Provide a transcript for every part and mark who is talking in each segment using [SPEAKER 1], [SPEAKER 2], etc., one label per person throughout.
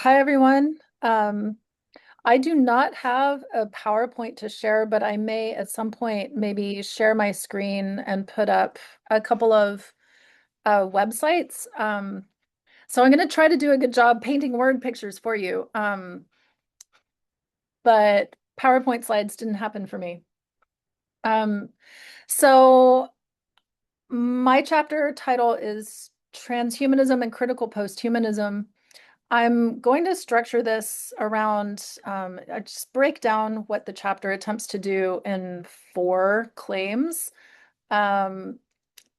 [SPEAKER 1] Hi, everyone. I do not have a PowerPoint to share, but I may at some point maybe share my screen and put up a couple of websites. So I'm going to try to do a good job painting word pictures for you. But PowerPoint slides didn't happen for me. Um, so my chapter title is Transhumanism and Critical Posthumanism. I'm going to structure this around, I just break down what the chapter attempts to do in four claims, um,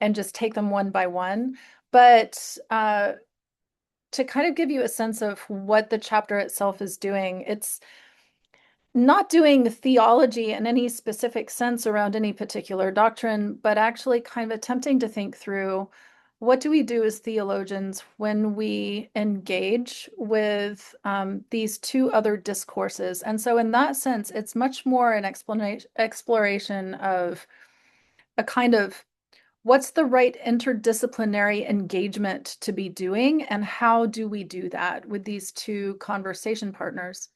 [SPEAKER 1] and just take them one by one. But to kind of give you a sense of what the chapter itself is doing, it's not doing theology in any specific sense around any particular doctrine, but actually kind of attempting to think through what do we do as theologians when we engage with these two other discourses. And so, in that sense, it's much more an exploration of a kind of what's the right interdisciplinary engagement to be doing, and how do we do that with these two conversation partners.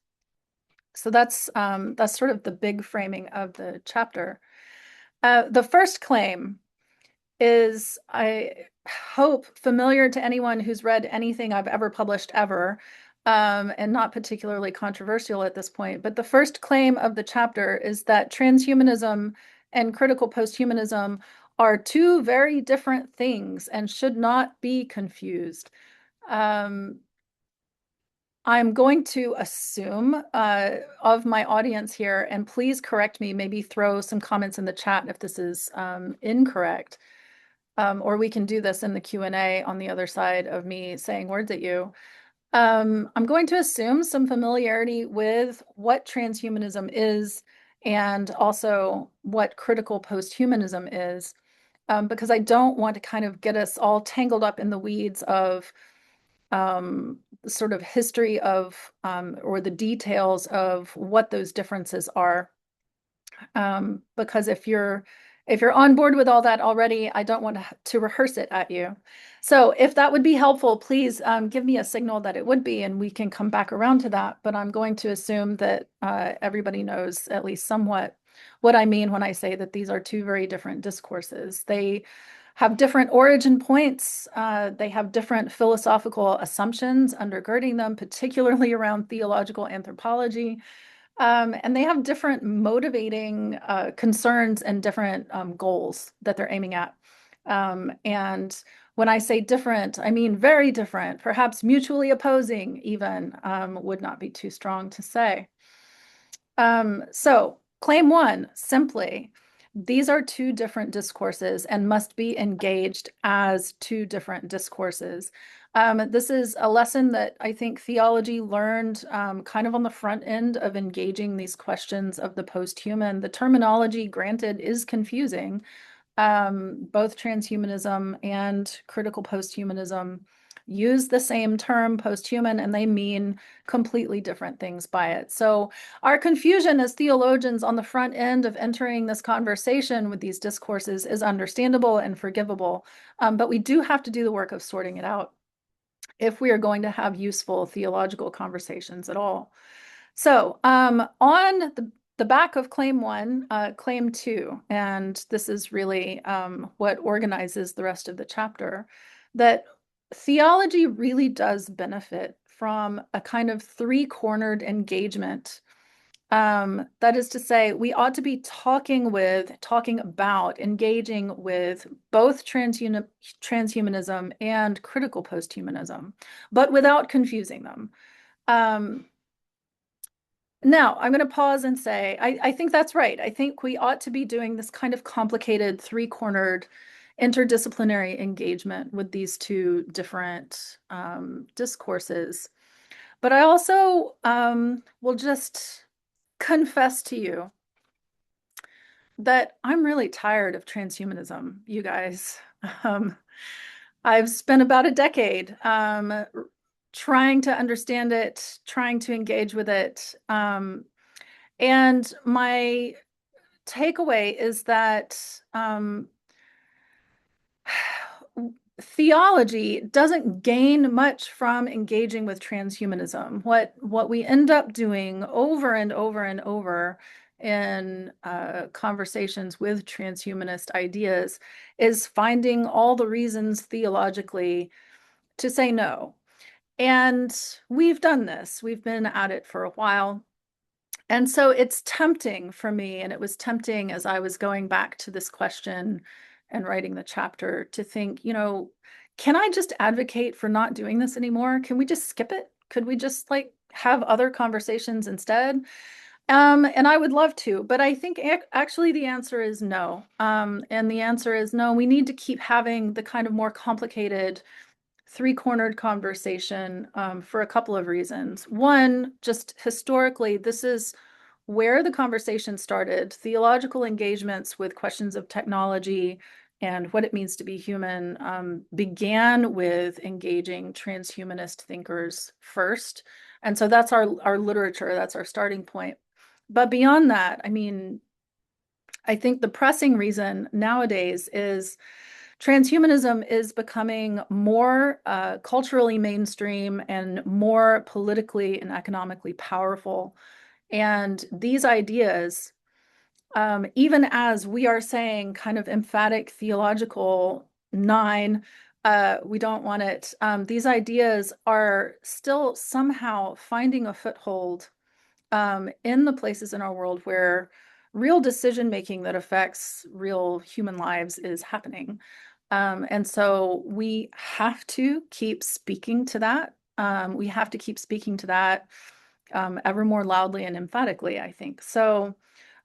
[SPEAKER 1] So that's sort of the big framing of the chapter. The first claim is, I hope, familiar to anyone who's read anything I've ever published ever, and not particularly controversial at this point. But the first claim of the chapter is that transhumanism and critical posthumanism are two very different things and should not be confused. Um, I'm going to assume of my audience here, and please correct me, maybe throw some comments in the chat if this is incorrect, or we can do this in the Q&A on the other side of me saying words at you. I'm going to assume some familiarity with what transhumanism is and also what critical posthumanism is, because I don't want to kind of get us all tangled up in the weeds of sort of history of or the details of what those differences are. Because if you're on board with all that already, I don't want to rehearse it at you. So if that would be helpful, please give me a signal that it would be, and we can come back around to that. But I'm going to assume that everybody knows at least somewhat what I mean when I say that these are two very different discourses. They have different origin points. They have different philosophical assumptions undergirding them, particularly around theological anthropology. And they have different motivating concerns and different goals that they're aiming at. And when I say different, I mean very different, perhaps mutually opposing, even would not be too strong to say. So, claim one, simply, these are two different discourses and must be engaged as two different discourses. This is a lesson that I think theology learned kind of on the front end of engaging these questions of the posthuman. The terminology, granted, is confusing. Both transhumanism and critical posthumanism use the same term, posthuman, and they mean completely different things by it. So our confusion as theologians on the front end of entering this conversation with these discourses is understandable and forgivable, but we do have to do the work of sorting it out if we are going to have useful theological conversations at all. So on the back of claim one, claim two, and this is really what organizes the rest of the chapter, that theology really does benefit from a kind of three-cornered engagement. That is to say, we ought to be talking about, engaging with both transhumanism and critical posthumanism, but without confusing them. Now, I'm going to pause and say, I think that's right. I think we ought to be doing this kind of complicated, three-cornered, interdisciplinary engagement with these two different discourses. But I also will just confess to you that I'm really tired of transhumanism, you guys. Um, I've spent about a decade trying to understand it, trying to engage with it. And my takeaway is that theology doesn't gain much from engaging with transhumanism. What we end up doing over and over and over in conversations with transhumanist ideas is finding all the reasons theologically to say no. And we've done this. We've been at it for a while. And so it's tempting for me, and it was tempting as I was going back to this question and writing the chapter to think, can I just advocate for not doing this anymore? Can we just skip it? Could we just like have other conversations instead? And I would love to, but I think actually the answer is no. And the answer is no, we need to keep having the kind of more complicated three-cornered conversation for a couple of reasons. One, just historically, this is where the conversation started. Theological engagements with questions of technology and what it means to be human began with engaging transhumanist thinkers first. And so that's our literature, that's our starting point. But beyond that, I mean, I think the pressing reason nowadays is transhumanism is becoming more culturally mainstream and more politically and economically powerful. And these ideas, even as we are saying kind of emphatic theological nine, we don't want it, these ideas are still somehow finding a foothold in the places in our world where real decision making that affects real human lives is happening. And so we have to keep speaking to that. We have to keep speaking to that ever more loudly and emphatically, I think. So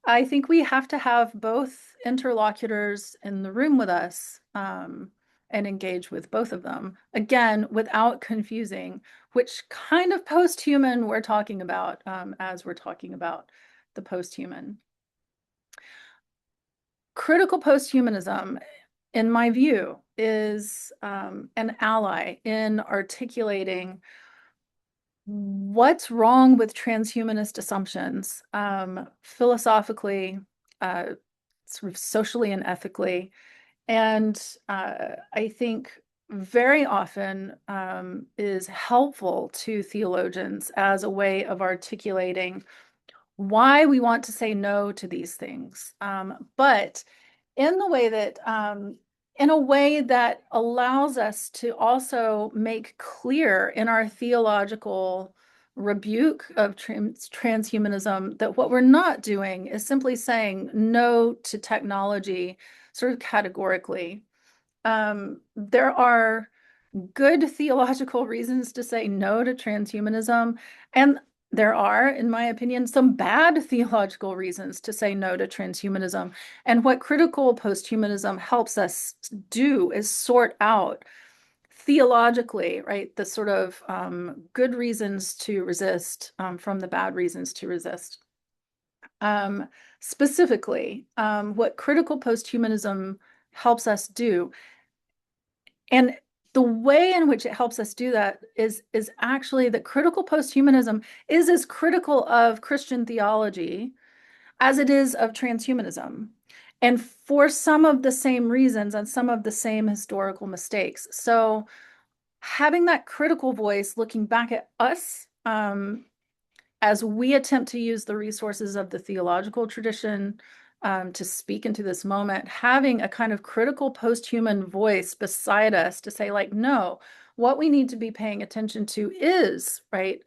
[SPEAKER 1] I think we have to have both interlocutors in the room with us and engage with both of them, again, without confusing which kind of posthuman we're talking about as we're talking about the posthuman. Critical posthumanism, in my view, is an ally in articulating what's wrong with transhumanist assumptions philosophically, sort of socially and ethically. And I think very often is helpful to theologians as a way of articulating why we want to say no to these things. But in the way that, in a way that allows us to also make clear in our theological rebuke of transhumanism that what we're not doing is simply saying no to technology sort of categorically. There are good theological reasons to say no to transhumanism, and there are, in my opinion, some bad theological reasons to say no to transhumanism. And what critical posthumanism helps us do is sort out theologically, right, the sort of good reasons to resist from the bad reasons to resist. Specifically, what critical posthumanism helps us do, and the way in which it helps us do that is actually that critical posthumanism is as critical of Christian theology as it is of transhumanism, and for some of the same reasons and some of the same historical mistakes. So having that critical voice looking back at us as we attempt to use the resources of the theological tradition to speak into this moment, having a kind of critical posthuman voice beside us to say, like, no, what we need to be paying attention to is, right,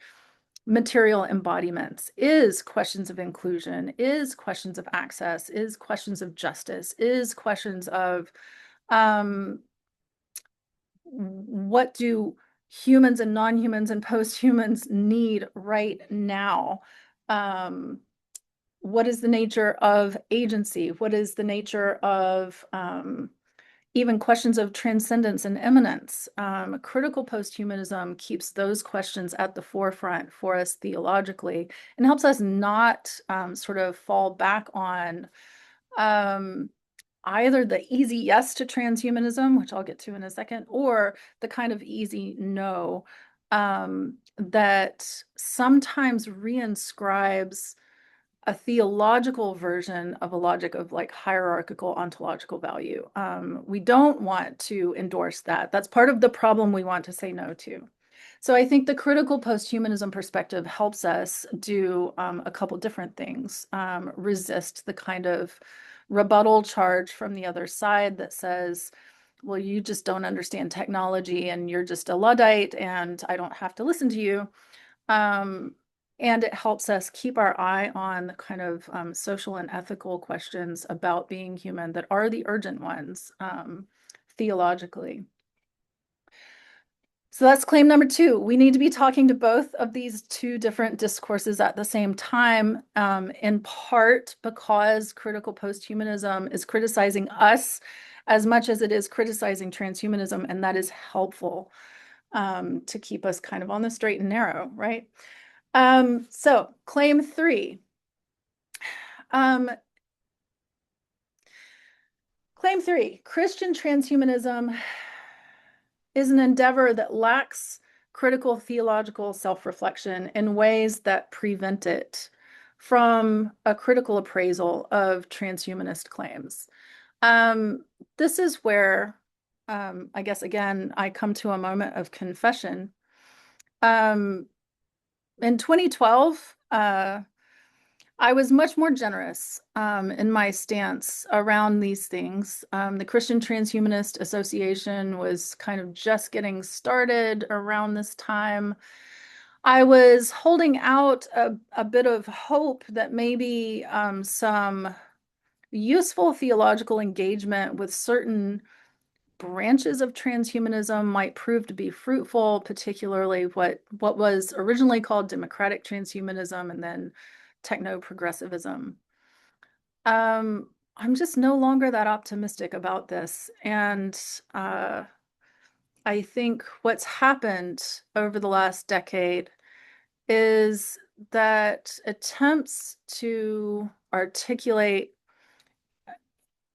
[SPEAKER 1] material embodiments, is questions of inclusion, is questions of access, is questions of justice, is questions of what do humans and non-humans and post-humans need right now? What is the nature of agency? What is the nature of even questions of transcendence and immanence? Critical posthumanism keeps those questions at the forefront for us theologically and helps us not sort of fall back on either the easy yes to transhumanism, which I'll get to in a second, or the kind of easy no that sometimes reinscribes a theological version of a logic of like hierarchical ontological value. We don't want to endorse that. That's part of the problem we want to say no to. So I think the critical posthumanism perspective helps us do a couple different things. Resist the kind of rebuttal charge from the other side that says, well, you just don't understand technology and you're just a Luddite and I don't have to listen to you. And it helps us keep our eye on the kind of social and ethical questions about being human that are the urgent ones theologically. So that's claim number 2. We need to be talking to both of these two different discourses at the same time, in part because critical posthumanism is criticizing us as much as it is criticizing transhumanism, and that is helpful to keep us kind of on the straight and narrow, right? So claim 3. Claim 3, Christian transhumanism is an endeavor that lacks critical theological self-reflection in ways that prevent it from a critical appraisal of transhumanist claims. This is where, I guess, again, I come to a moment of confession. In 2012, I was much more generous in my stance around these things. The Christian Transhumanist Association was kind of just getting started around this time. I was holding out a bit of hope that maybe some useful theological engagement with certain branches of transhumanism might prove to be fruitful, particularly what was originally called democratic transhumanism and then techno-progressivism. I'm just no longer that optimistic about this. And I think what's happened over the last decade is that attempts to articulate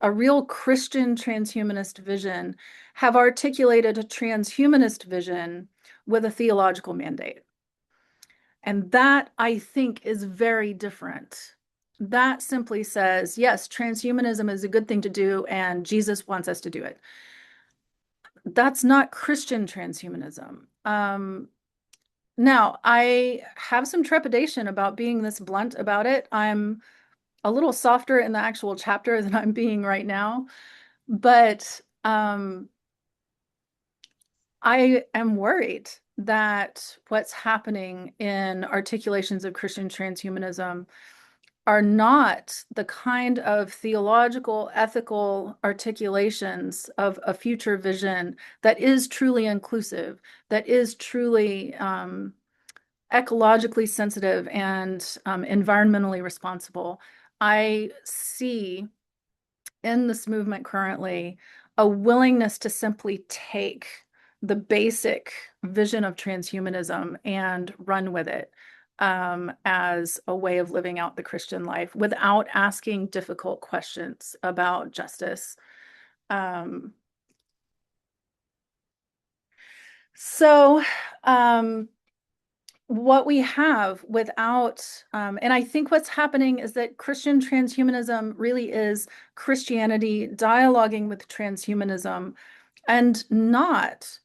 [SPEAKER 1] a real Christian transhumanist vision have articulated a transhumanist vision with a theological mandate. And that, I think, is very different. That simply says, yes, transhumanism is a good thing to do, and Jesus wants us to do it. That's not Christian transhumanism. Now, I have some trepidation about being this blunt about it. I'm a little softer in the actual chapter than I'm being right now, but I am worried that what's happening in articulations of Christian transhumanism are not the kind of theological, ethical articulations of a future vision that is truly inclusive, that is truly ecologically sensitive and environmentally responsible. I see in this movement currently a willingness to simply take the basic vision of transhumanism and run with it as a way of living out the Christian life without asking difficult questions about justice. So, what we have without, and I think what's happening is that Christian transhumanism really is Christianity dialoguing with transhumanism and not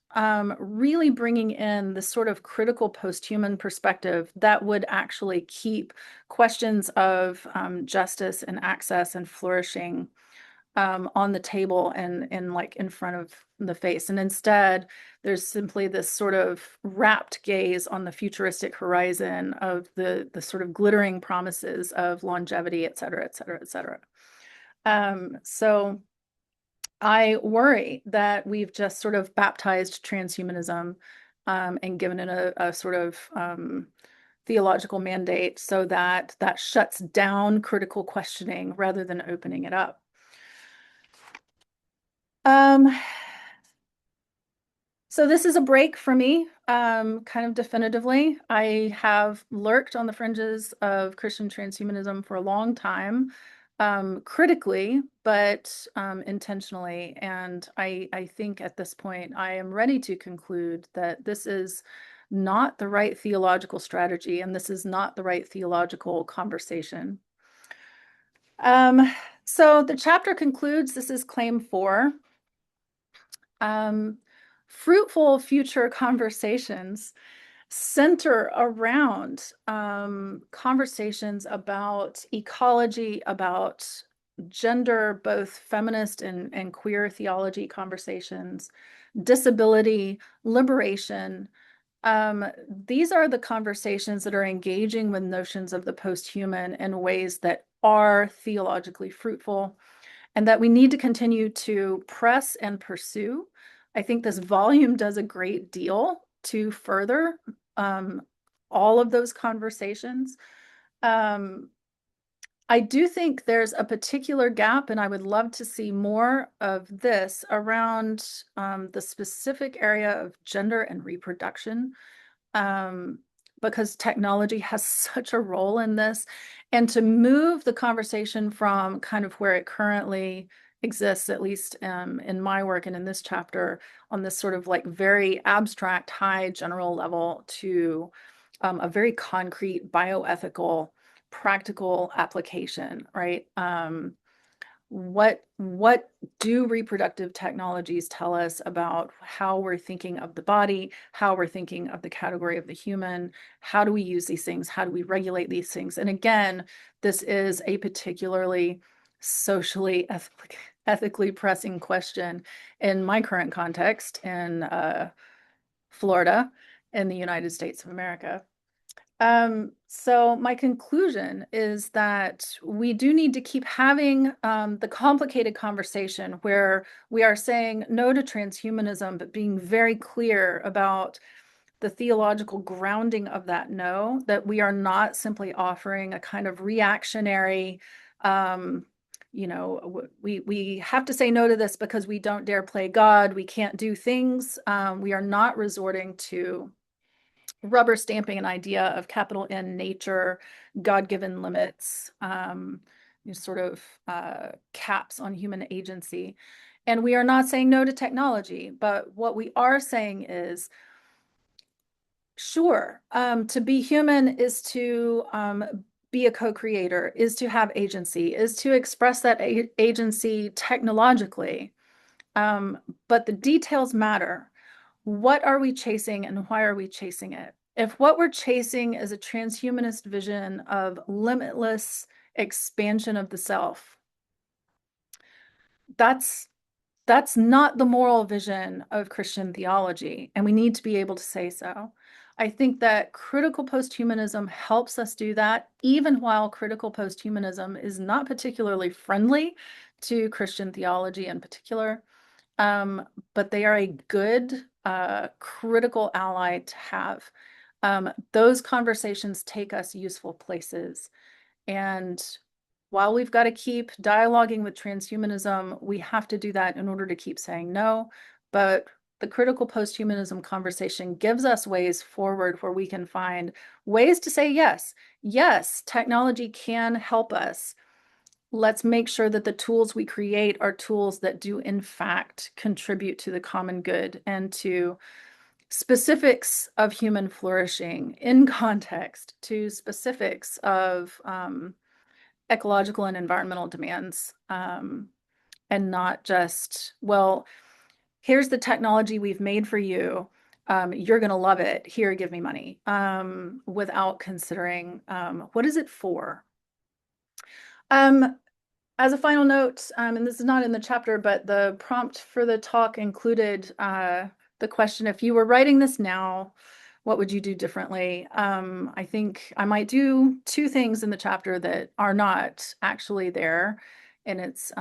[SPEAKER 1] really bringing in the sort of critical posthuman perspective that would actually keep questions of justice and access and flourishing on the table and like in front of the face. And instead, there's simply this sort of rapt gaze on the futuristic horizon of the sort of glittering promises of longevity, et cetera, et cetera, et cetera. So I worry that we've just sort of baptized transhumanism and given it a sort of theological mandate so that that shuts down critical questioning rather than opening it up. So this is a break for me, kind of definitively. I have lurked on the fringes of Christian transhumanism for a long time, critically, but intentionally. And I think at this point, I am ready to conclude that this is not the right theological strategy, and this is not the right theological conversation. Um, so the chapter concludes, this is claim 4. Fruitful future conversations center around conversations about ecology, about gender, both feminist and queer theology conversations, disability, liberation. These are the conversations that are engaging with notions of the posthuman in ways that are theologically fruitful and that we need to continue to press and pursue. I think this volume does a great deal to further um, all of those conversations. Um, I do think there's a particular gap, and I would love to see more of this around the specific area of gender and reproduction, um, because technology has such a role in this. And to move the conversation from kind of where it currently exists, at least in my work and in this chapter, on this sort of like very abstract, high general level to a very concrete bioethical, practical application, right? What do reproductive technologies tell us about how we're thinking of the body, how we're thinking of the category of the human? How do we use these things? How do we regulate these things? And again, this is a particularly socially ethically pressing question in my current context in Florida in the United States of America. So my conclusion is that we do need to keep having the complicated conversation where we are saying no to transhumanism, but being very clear about the theological grounding of that no, that we are not simply offering a kind of reactionary, we have to say no to this because we don't dare play God. We can't do things. We are not resorting to rubber stamping an idea of capital N nature, God-given limits, sort of caps on human agency. And we are not saying no to technology, but what we are saying is, sure, to be human is to be a co-creator, is to have agency, is to express that agency technologically. But the details matter. What are we chasing and why are we chasing it? If what we're chasing is a transhumanist vision of limitless expansion of the self, that's that's not the moral vision of Christian theology, and we need to be able to say so. I think that critical posthumanism helps us do that, even while critical posthumanism is not particularly friendly to Christian theology in particular. But they are a good critical ally to have. Those conversations take us useful places. And while we've got to keep dialoguing with transhumanism, we have to do that in order to keep saying no. But the critical posthumanism conversation gives us ways forward where we can find ways to say yes. Yes, technology can help us. Let's make sure that the tools we create are tools that do in fact contribute to the common good and to specifics of human flourishing in context, to specifics of ecological and environmental demands, and not just, well, here's the technology we've made for you. You're going to love it. Here, give me money, without considering what is it for? Um, As a final note, and this is not in the chapter, but the prompt for the talk included the question, if you were writing this now, what would you do differently? I think I might do two things in the chapter that are not actually there in its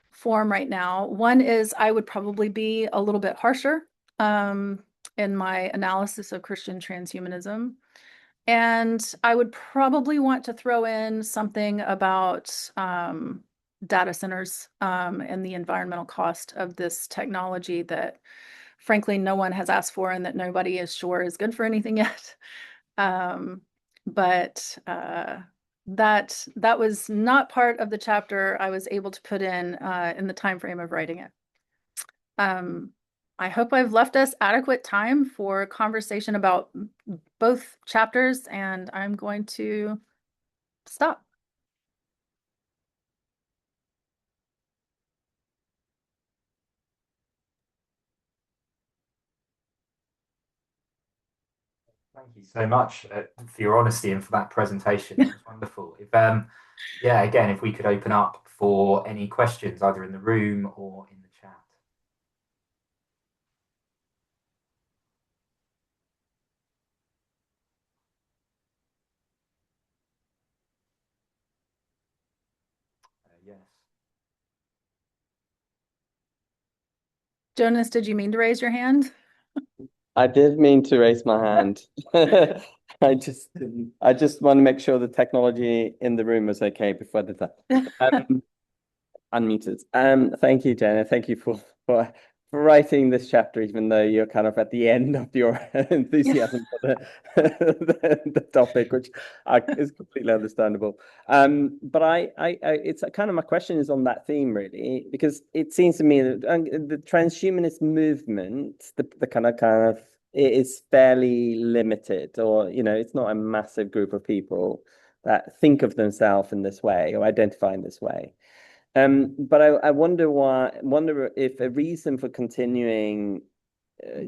[SPEAKER 1] form right now. One is I would probably be a little bit harsher um, in my analysis of Christian transhumanism. And I would probably want to throw in something about data centers and the environmental cost of this technology that, frankly, no one has asked for and that nobody is sure is good for anything yet. Um, but that was not part of the chapter I was able to put in the time frame of writing it. Um, I hope I've left us adequate time for conversation about both chapters, and I'm going to stop.
[SPEAKER 2] Thank you so much for your honesty and for that presentation. That was wonderful. If yeah, again, if we could open up for any questions, either in the room or in the chat. Yes.
[SPEAKER 1] Jonas, did you mean to raise your hand?
[SPEAKER 3] I did mean to raise my hand. I just I just want to make sure the technology in the room was okay before I did that. Unmuted. Thank you, Jenna. Thank you for writing this chapter, even though you're kind of at the end of your enthusiasm for the topic, which is completely understandable. But it's kind of my question is on that theme really, because it seems to me that the transhumanist movement, the kind of it is fairly limited, or it's not a massive group of people that think of themselves in this way or identify in this way. But I wonder if a reason for continuing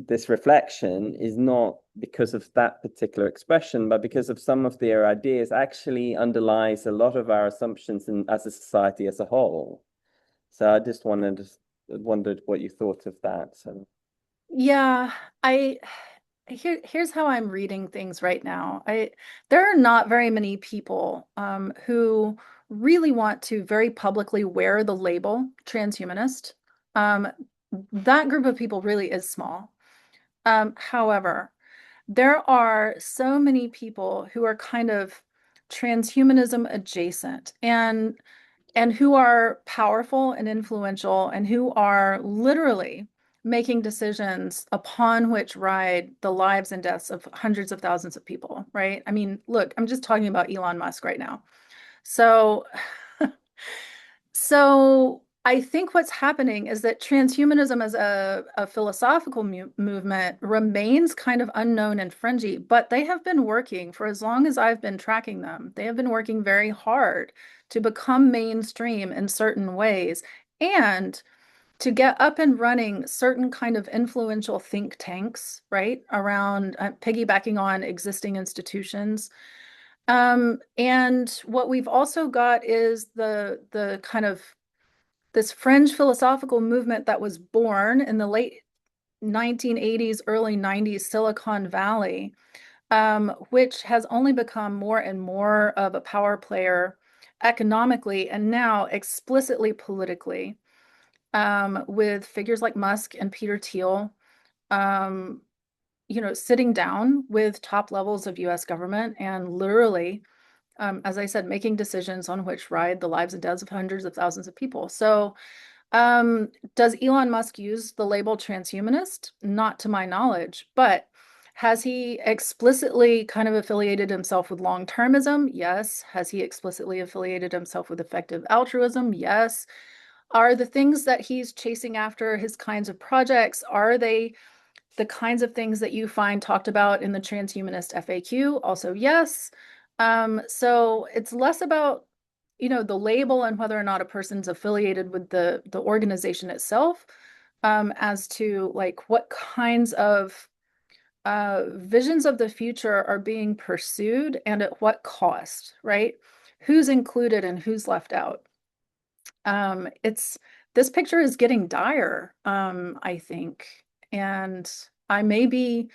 [SPEAKER 3] this reflection is not because of that particular expression, but because of some of their ideas actually underlies a lot of our assumptions as a society as a whole. So I just wondered what you thought of that. So
[SPEAKER 1] Yeah, I here's how I'm reading things right now. There are not very many people who really want to very publicly wear the label transhumanist. Um, that group of people really is small. However, there are so many people who are kind of transhumanism adjacent and who are powerful and influential and who are literally making decisions upon which ride the lives and deaths of hundreds of thousands of people, right? I mean, look, I'm just talking about Elon Musk right now. So, so I think what's happening is that transhumanism as a philosophical movement remains kind of unknown and fringy, but they have been working for as long as I've been tracking them. They have been working very hard to become mainstream in certain ways and to get up and running certain kind of influential think tanks, right, around piggybacking on existing institutions. And what we've also got is the kind of this fringe philosophical movement that was born in the late 1980s, early 90s Silicon Valley, which has only become more and more of a power player economically and now explicitly politically, with figures like Musk and Peter Thiel, um, sitting down with top levels of US government and literally, as I said, making decisions on which ride the lives and deaths of hundreds of thousands of people. So, does Elon Musk use the label transhumanist? Not to my knowledge, but has he explicitly kind of affiliated himself with long-termism? Yes. Has he explicitly affiliated himself with effective altruism? Yes. Are the things that he's chasing after his kinds of projects, are they the kinds of things that you find talked about in the transhumanist FAQ? Also, yes. So it's less about, the label and whether or not a person's affiliated with the organization itself, as to like what kinds of visions of the future are being pursued and at what cost, right? Who's included and who's left out. It's this picture is getting dire, I think, and I may be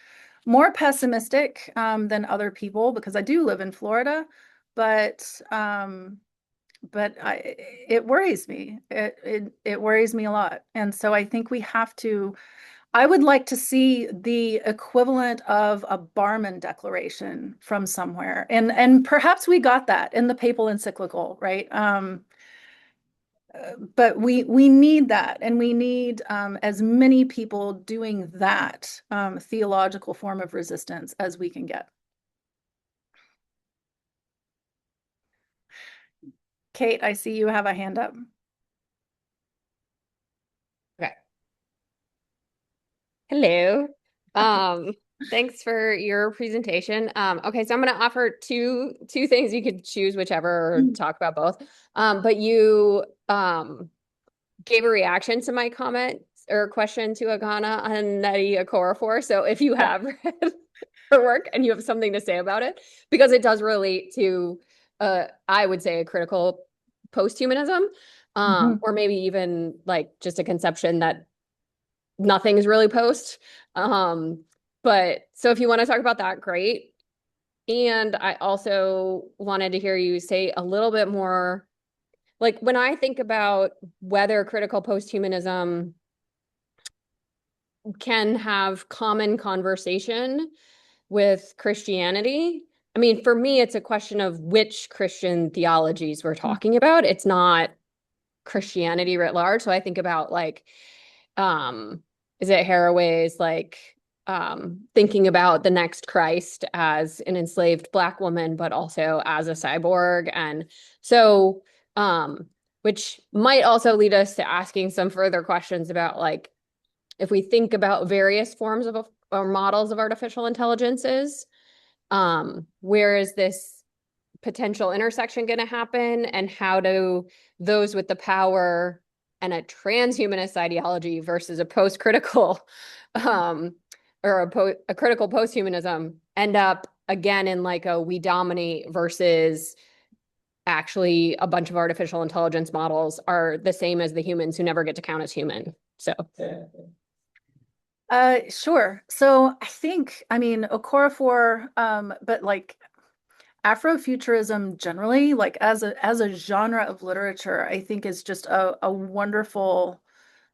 [SPEAKER 1] more pessimistic than other people because I do live in Florida, but it worries me. It worries me a lot, and so I think we have to. I would like to see the equivalent of a Barman declaration from somewhere, and perhaps we got that in the papal encyclical, right? But we need that, and we need as many people doing that theological form of resistance as we can get. Kate, I see you have a hand up.
[SPEAKER 4] Okay. Hello. Thanks for your presentation. Okay, so I'm going to offer two things. You could choose whichever or talk about both. But you gave a reaction to my comment or question to Agana on Neti Okorafor. So if you have read your work and you have something to say about it, because it does relate to, I would say, a critical posthumanism, or maybe even like just a conception that nothing is really post. But so if you want to talk about that, great. And I also wanted to hear you say a little bit more, like when I think about whether critical posthumanism can have common conversation with Christianity. I mean, for me, it's a question of which Christian theologies we're talking about. It's not Christianity writ large. So I think about like, is it Haraway's like thinking about the next Christ as an enslaved Black woman, but also as a cyborg. And so, which might also lead us to asking some further questions about like, if we think about various forms of or models of artificial intelligences, where is this potential intersection going to happen, and how do those with the power and a transhumanist ideology versus a post-critical or a critical posthumanism end up again in like a we dominate versus actually a bunch of artificial intelligence models are the same as the humans who never get to count as human. So
[SPEAKER 1] sure. So I think, I mean, Okorafor, but like Afrofuturism generally, like as a genre of literature, I think is just a wonderful,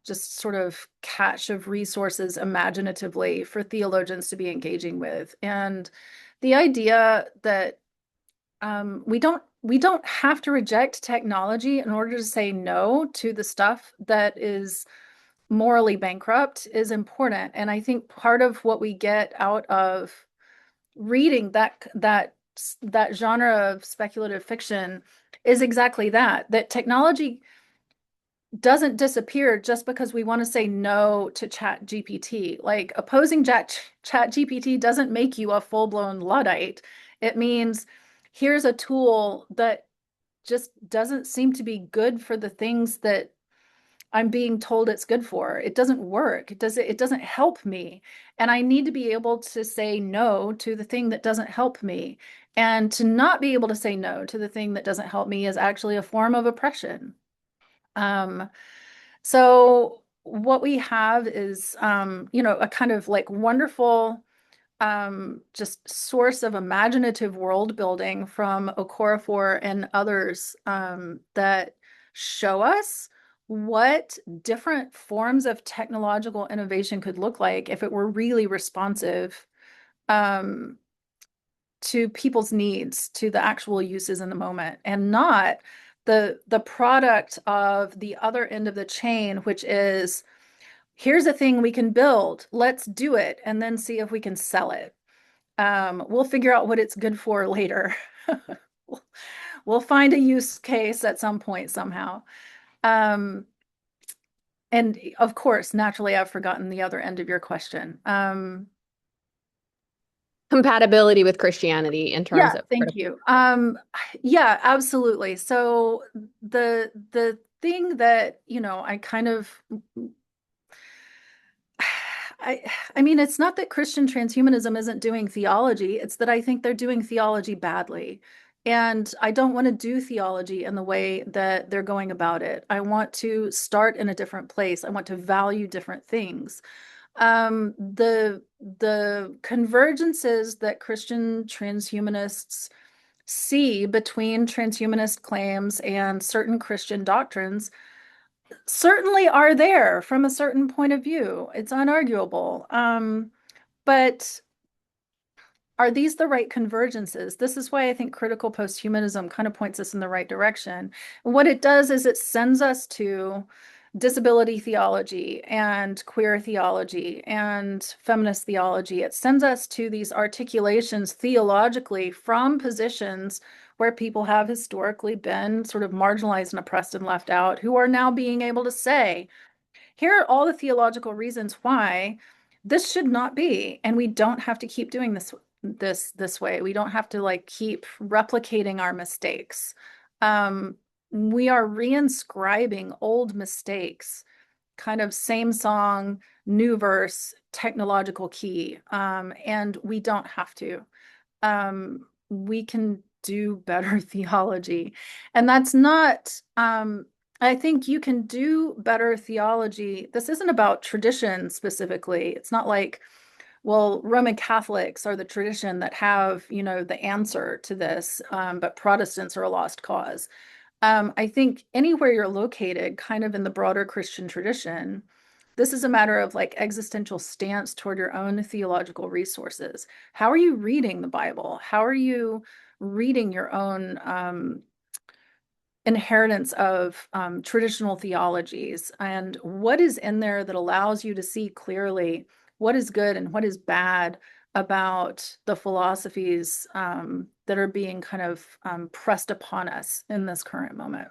[SPEAKER 1] just sort of cache of resources imaginatively for theologians to be engaging with. And the idea that we don't have to reject technology in order to say no to the stuff that is morally bankrupt is important. And I think part of what we get out of reading that genre of speculative fiction is exactly that technology doesn't disappear just because we want to say no to Chat GPT. Like opposing Chat GPT doesn't make you a full-blown Luddite. It means here's a tool that just doesn't seem to be good for the things that I'm being told it's good for. It doesn't work. It doesn't help me. And I need to be able to say no to the thing that doesn't help me. And to not be able to say no to the thing that doesn't help me is actually a form of oppression. So what we have is, a kind of like wonderful just source of imaginative world building from Okorafor and others that show us what different forms of technological innovation could look like if it were really responsive to people's needs, to the actual uses in the moment, and not the product of the other end of the chain, which is here's a thing we can build, let's do it, and then see if we can sell it. We'll figure out what it's good for later. We'll find a use case at some point somehow. And of course, naturally, I've forgotten the other end of your question.
[SPEAKER 4] compatibility with Christianity in terms of
[SPEAKER 1] Thank you. Yeah, absolutely. So the thing that, I kind of I mean, it's not that Christian transhumanism isn't doing theology, it's that I think they're doing theology badly. And I don't want to do theology in the way that they're going about it. I want to start in a different place. I want to value different things. The convergences that Christian transhumanists see between transhumanist claims and certain Christian doctrines certainly are there from a certain point of view. It's unarguable. But are these the right convergences? This is why I think critical posthumanism kind of points us in the right direction. And what it does is it sends us to disability theology and queer theology and feminist theology. It sends us to these articulations theologically from positions where people have historically been sort of marginalized and oppressed and left out, who are now being able to say, here are all the theological reasons why this should not be, and we don't have to keep doing this way. We don't have to like keep replicating our mistakes. We are reinscribing old mistakes kind of same song, new verse, technological key. And we don't have to. We can do better theology. And that's not, I think you can do better theology. This isn't about tradition specifically. It's not like, well, Roman Catholics are the tradition that have, the answer to this, but Protestants are a lost cause. I think anywhere you're located, kind of in the broader Christian tradition, this is a matter of like existential stance toward your own theological resources. How are you reading the Bible? How are you reading your own inheritance of traditional theologies? And what is in there that allows you to see clearly what is good and what is bad about the philosophies that are being kind of pressed upon us in this current moment?